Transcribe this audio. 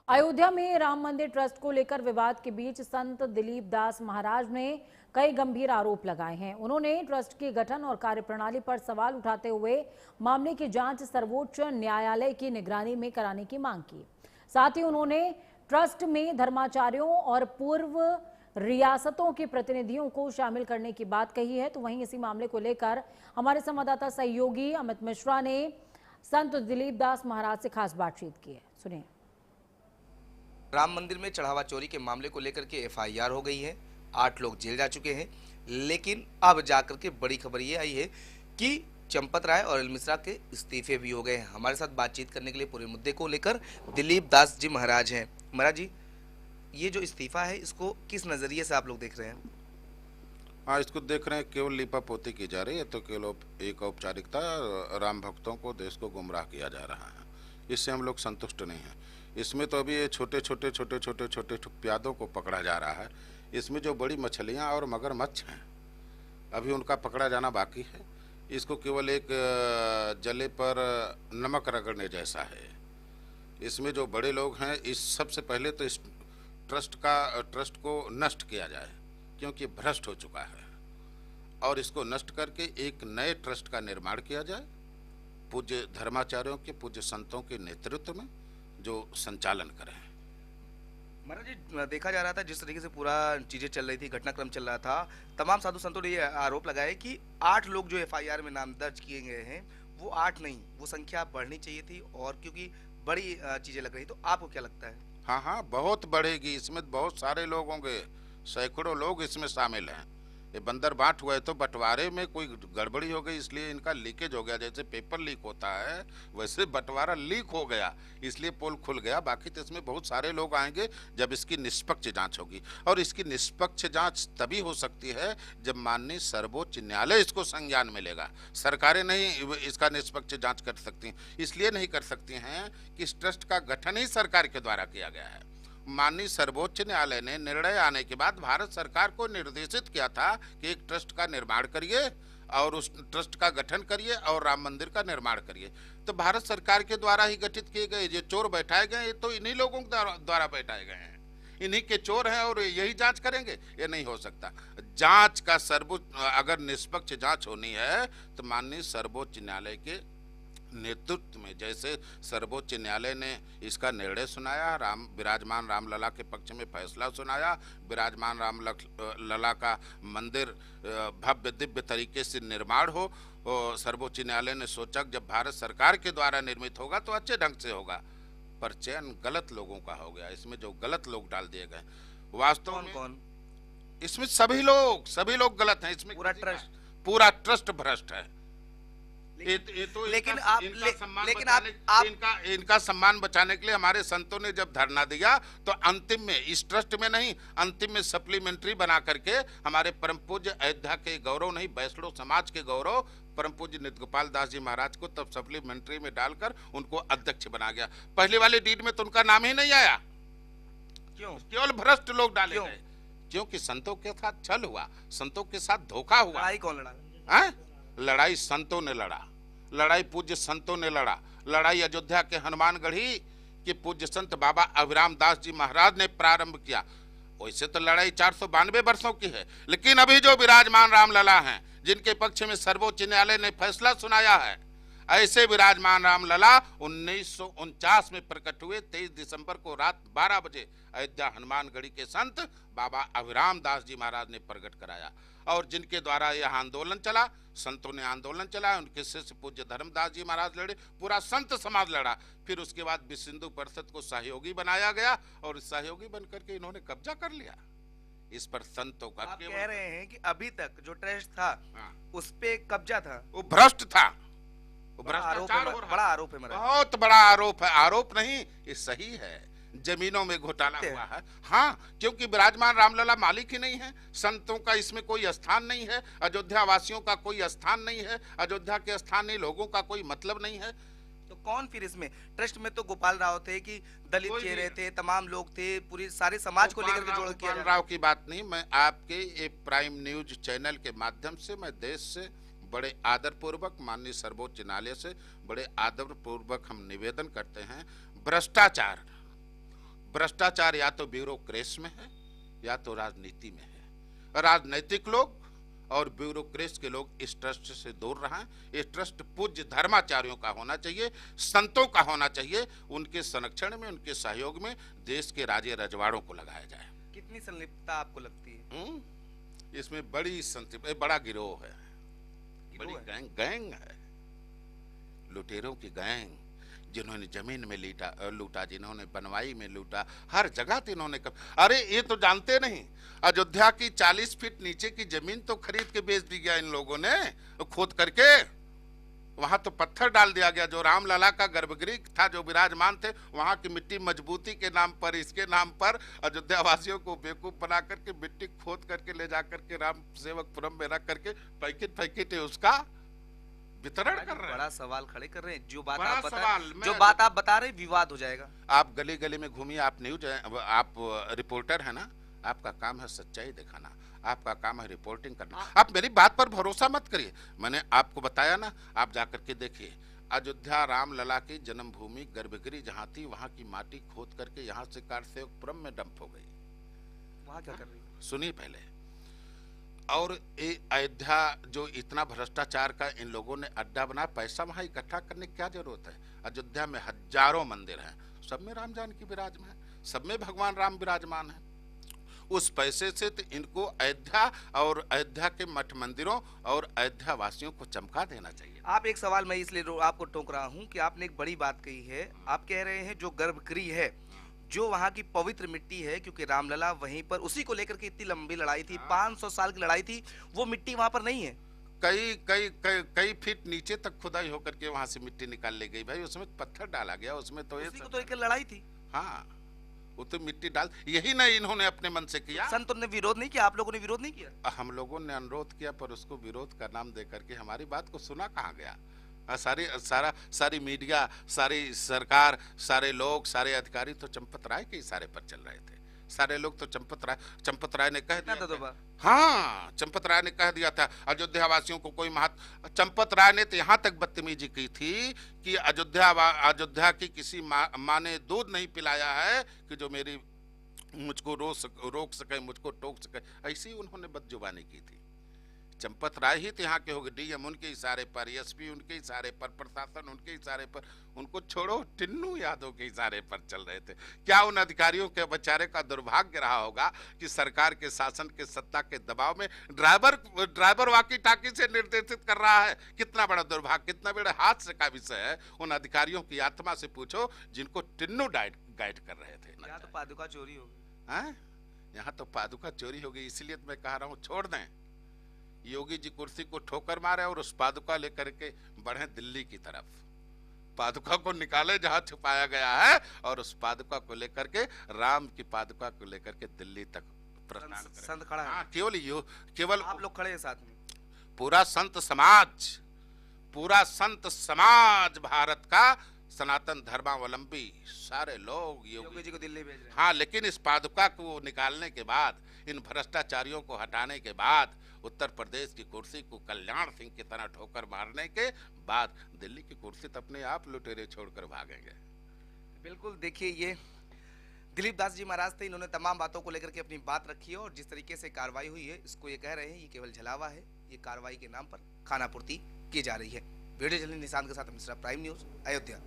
अयोध्या में राम मंदिर ट्रस्ट को लेकर विवाद के बीच संत दिलीप दास महाराज ने कई गंभीर आरोप लगाए हैं। उन्होंने ट्रस्ट के गठन और कार्यप्रणाली पर सवाल उठाते हुए मामले की जांच सर्वोच्च न्यायालय की निगरानी में कराने की मांग की। साथ ही उन्होंने ट्रस्ट में धर्माचार्यों और पूर्व रियासतों के प्रतिनिधियों को शामिल करने की बात कही है। तो वहीं इसी मामले को लेकर हमारे संवाददाता सहयोगी अमित मिश्रा ने संत दिलीप दास महाराज से खास बातचीत की है। सुनिए। राम मंदिर में चढ़ावा चोरी के मामले को लेकर के एफआईआर हो गई है। 8 लोग जेल जा चुके हैं, लेकिन अब जाकर के बड़ी खबर ये आई है कि चंपत राय और एल मिश्रा के इस्तीफे भी हो गए हैं। हमारे साथ बातचीत करने के लिए पूरे मुद्दे को लेकर दिलीप दास जी महाराज हैं। महाराज जी, ये जो इस्तीफा है इसको किस नजरिए से आप लोग देख रहे हैं? हाँ, इसको देख रहे हैं केवल लिपापोती की जा रही है, तो केवल एक औपचारिकता, राम भक्तों को, देश को गुमराह किया जा रहा है। इससे हम लोग संतुष्ट नहीं हैं। इसमें तो अभी ये छोटे छोटे प्यादों को पकड़ा जा रहा है। इसमें जो बड़ी मछलियाँ और मगरमच्छ हैं अभी उनका पकड़ा जाना बाकी है। इसको केवल एक जले पर नमक रगड़ने जैसा है। इसमें जो बड़े लोग हैं, इस सबसे पहले तो इस ट्रस्ट को नष्ट किया जाए, क्योंकि भ्रष्ट हो चुका है, और इसको नष्ट करके एक नए ट्रस्ट का निर्माण किया जाए, पूज्य धर्माचार्यों के, पूज्य संतों के नेतृत्व में, जो संचालन करें। महाराज जी, देखा जा रहा था जिस तरीके से पूरा चीजें चल रही थी, घटनाक्रम चल रहा था, तमाम साधु संतों ने ये आरोप लगाया कि 8 लोग जो एफआईआर में नाम दर्ज किए गए हैं वो 8 नहीं, वो संख्या बढ़नी चाहिए थी, और क्योंकि बड़ी चीजें लग रही। तो आपको क्या लगता है? हाँ, बहुत बढ़ेगी। इसमें बहुत सारे लोग होंगे, सैकड़ों लोग इसमें शामिल हैं। ये बंदर बांट हुए तो बंटवारे में कोई गड़बड़ी हो गई, इसलिए इनका लीकेज हो गया। जैसे पेपर लीक होता है वैसे बंटवारा लीक हो गया, इसलिए पोल खुल गया। बाकी तो इसमें बहुत सारे लोग आएंगे जब इसकी निष्पक्ष जांच होगी, और इसकी निष्पक्ष जांच तभी हो सकती है जब माननीय सर्वोच्च न्यायालय इसको संज्ञान में लेगा। सरकारें नहीं इसका निष्पक्ष जांच कर सकती, इसलिए नहीं कर सकती हैं कि इस ट्रस्ट का गठन ही सरकार के द्वारा किया गया है। माननीय सर्वोच्च न्यायालय ने निर्णय आने के बाद भारत सरकार को निर्देशित किया था कि एक ट्रस्ट का निर्माण करिए और उस ट्रस्ट का गठन करिए और राम मंदिर का निर्माण करिए। तो भारत सरकार के द्वारा ही गठित किए गए। ये चोर बैठाए गए, ये तो इन्हीं लोगों द्वारा बैठाए गए हैं, इन्हीं के चोर हैं, और यही जांच करेंगे? ये नहीं हो सकता। जांच का अगर निष्पक्ष जांच होनी है तो माननीय सर्वोच्च न्यायालय के नेतृत्व में, जैसे सर्वोच्च न्यायालय ने इसका निर्णय सुनाया, विराजमान रामलला के पक्ष में फैसला सुनाया, विराजमान रामलला का मंदिर भव्य दिव्य तरीके से निर्माण हो, सर्वोच्च न्यायालय ने सोचा जब भारत सरकार के द्वारा निर्मित होगा तो अच्छे ढंग से होगा, पर चयन गलत लोगों का हो गया। इसमें जो गलत लोग डाल दिए गए, वास्तव में कौन? इसमें सभी लोग गलत हैं। इसमें पूरा ट्रस्ट भ्रष्ट है। इनका सम्मान बचाने के लिए हमारे संतों ने जब धरना दिया तो अंतिम में, इस ट्रस्ट में नहीं, अंतिम में सप्लीमेंट्री बना करके हमारे परम पूज्य अयोध्या के गौरव नहीं, वैष्णव समाज के गौरव परम पूज्य नित्य गोपाल दास जी महाराज को तब सप्लीमेंट्री में डालकर उनको अध्यक्ष बना गया। पहले वाले डीड में तो उनका नाम ही नहीं आया। क्यों? केवल भ्रष्ट लोग डाले गए, क्योंकि संतों के साथ छल हुआ, संतों के साथ धोखा हुआ। लड़ाई कौन लड़ा? लड़ाई संतों ने लड़ा, लड़ाई पूज्य संतों ने लड़ा। लड़ाई अयोध्या के हनुमानगढ़ी के पूज्य संत बाबा अभिराम दास जी महाराज ने प्रारंभ किया। वैसे तो लड़ाई 492 वर्षों की है, लेकिन अभी जो विराजमान रामलला हैं, जिनके पक्ष में सर्वोच्च न्यायालय ने फैसला सुनाया है, ऐसे विराजमान रामलला 1949 में प्रकट हुए। 23 दिसंबर को रात 12 बजे अयोध्या हनुमानगढ़ी के संत बाबा अभिराम दास जी महाराज ने प्रकट कराया, और जिनके द्वारा यह आंदोलन चला, संतों ने आंदोलन चला, उनके शिष्य पूज्य धर्मदास जी महाराज लड़े, पूरा संत समाज लड़ा। फिर उसके बाद विश्व हिंदू परिषद को सहयोगी बनाया गया, और सहयोगी बनकर के इन्होंने कब्जा कर लिया। इस पर संतों का, आप कह रहे हैं कि अभी तक जो ट्रस्ट था उस पे कब्जा था, वो भ्रष्ट था, वो बड़ा आरोप है। बहुत बड़ा आरोप है। आरोप नहीं, ये सही है। जमीनों में घोटाला हुआ है। हाँ, क्योंकि विराजमान रामलला मालिक ही नहीं है, संतों का इसमें कोई स्थान नहीं है, अयोध्या वासियों का कोई स्थान नहीं है, अयोध्या के स्थानीय लोगों का कोई मतलब नहीं है। तो कौन फिर इसमें? ट्रस्ट में तो गोपाल राव थे कि दलित चेहरे थे, तमाम लोग थे, पूरी सारे समाज को लेकर के जोड़ किया। गोपाल राव की बात नहीं, मैं आपके एक प्राइम न्यूज चैनल के माध्यम से मैं देश से बड़े आदर पूर्वक, माननीय सर्वोच्च न्यायालय से बड़े आदर पूर्वक हम निवेदन करते हैं, भ्रष्टाचार भ्रष्टाचार या तो ब्यूरोक्रेसी में है या तो राजनीति में है। राजनीतिक लोग और ब्यूरोक्रेसी के लोग इस ट्रस्ट से दूर रहें। ये ट्रस्ट पूज्य धर्माचार्यों का होना चाहिए, संतों का होना चाहिए। उनके संरक्षण में, उनके सहयोग में देश के राजे रजवाड़ों को लगाया जाए। कितनी संलिप्तता आपको लगती है? इसमें बड़ी बड़ा गिरोह है, बड़ी गैंग है, लुटेरों की गैंग, जिन्होंने जमीन में लूटा, जिन्होंने बनवाई में लूटा, हर जगह तो इन्होंने अरे ये तो जानते नहीं, अयोध्या की 40 फीट नीचे की जमीन तो खरीद के बेच दी गया इन लोगों ने, खोद करके वहां तो पत्थर डाल दिया गया। जो रामलला का गर्भगृह था, जो विराजमान थे, वहां की मिट्टी मजबूती के नाम पर, इसके नाम पर अयोध्या वासियों को बेवकूफ बना करके मिट्टी खोद करके ले जा करके राम सेवकपुरम में रख करके पैकेट उसका वितरण कर रहे हैं। बड़ा सवाल खड़े कर रहे हैं। जो बात आप बता रहे विवाद हो जाएगा। आप गली गली में घूमिए, आप न्यूज, आप रिपोर्टर है ना, आपका काम है सच्चाई दिखाना, आपका काम है रिपोर्टिंग करना। आप मेरी बात पर भरोसा मत करिए, मैंने आपको बताया ना, आप जाकर के देखिए। अयोध्या रामलला की जन्मभूमि गर्भगृह जहाँ थी, वहाँ की माटी खोद करके यहाँ से कारसेवकपुरम में डंप हो गई। वहाँ क्या कर रही है? सुनिए पहले। और ये अयोध्या जो इतना भ्रष्टाचार का इन लोगों ने अड्डा बना, पैसा वहाँ इकट्ठा करने की क्या जरूरत है? अयोध्या में हजारों मंदिर हैं, सब में राम जानकी विराजमान है, सब में भगवान राम विराजमान है। उस पैसे से तो इनको अयोध्या और अयोध्या के मठ मंदिरों और अयोध्या वासियों को चमका देना चाहिए। आप एक सवाल मैं इसलिए आपको टोक रहा हूं कि आपने एक बड़ी बात कही है। आप कह रहे हैं जो गर्भगृह है, जो वहां की पवित्र मिट्टी है, क्योंकि रामलला वहीं पर, उसी को लेकर के इतनी लंबी लड़ाई थी, 500 साल की लड़ाई थी, वो मिट्टी वहां पर नहीं है। कई फीट नीचे तक खुदाई होकर के वहां से मिट्टी निकाल ली गई भाई, उसमें पत्थर डाला गया, उसमें तो एक लड़ाई थी। हाँ, वो तो मिट्टी डाल, यही ना इन्होंने अपने मन से किया। संतों ने विरोध नहीं किया, आप लोगों ने विरोध नहीं किया? हम लोगों ने अनुरोध किया, पर उसको विरोध का नाम दे करके हमारी बात को सुना कहाँ गया? सारी मीडिया, सारी सरकार, सारे लोग, सारे अधिकारी तो चंपत राय के इशारे पर चल रहे थे। सारे लोग तो चंपत राय ने कह दिया था। हाँ, चंपत राय ने कह दिया था अयोध्या वासियों को कोई चंपत राय ने तो यहाँ तक बदतमीजी की थी कि अयोध्या की किसी माँ ने दूध नहीं पिलाया है कि जो मुझको रोक सके, मुझको टोक सके। ऐसी उन्होंने बदजुबानी की थी। चंपत राय ही तो यहाँ के होंगे, डीएम उनके इशारे पर, एसपी उनके इशारे पर, प्रशासन उनके इशारे पर, उनको छोड़ो टिन्नू यादव के इशारे पर चल रहे थे। क्या उन अधिकारियों के बेचारे का दुर्भाग्य रहा होगा कि सरकार के शासन के सत्ता के दबाव में ड्राइवर वाकी टाकी से निर्देशित कर रहा है? कितना बड़ा दुर्भाग्य, कितना बड़ा हादसे का विषय है। उन अधिकारियों की आत्मा से पूछो जिनको टिन्नू गाइड कर रहे थे। यहाँ तो पादुका चोरी होगी। यहाँ तो पादुका चोरी होगी, इसलिए मैं कह रहा हूँ छोड़ दें। योगी जी कुर्सी को ठोकर मारे और उस पादुका लेकर के बढ़े दिल्ली की तरफ। पादुका को निकाले जहां छुपाया गया है, और उस पादुका को लेकर के, राम की पादुका को लेकर के दिल्ली तक प्रस्थान करें। संत खड़ा है। केवल आप लोग खड़े हैं साथ में। पूरा संत समाज भारत का सनातन धर्मावलंबी सारे लोग योगी जी को दिल्ली भेज रहे हैं। हाँ, लेकिन इस पादुका को निकालने के बाद, इन भ्रष्टाचारियों को हटाने के बाद, उत्तर प्रदेश की कुर्सी को कल्याण सिंह की तरह ठोकर मारने के बाद दिल्ली की कुर्सी तो अपने आप लुटेरे छोड़कर भागेंगे। बिल्कुल। देखिए, ये दिलीप दास जी महाराज थे, इन्होंने तमाम बातों को लेकर के अपनी बात रखी है, और जिस तरीके से कार्रवाई हुई है, इसको ये कह रहे हैं ये केवल झलावा है, ये कार्रवाई के नाम पर खानापूर्ति की जा रही है। वीडियो जर्नलिस्ट निशांत के साथ मिश्रा, प्राइम न्यूज, अयोध्या।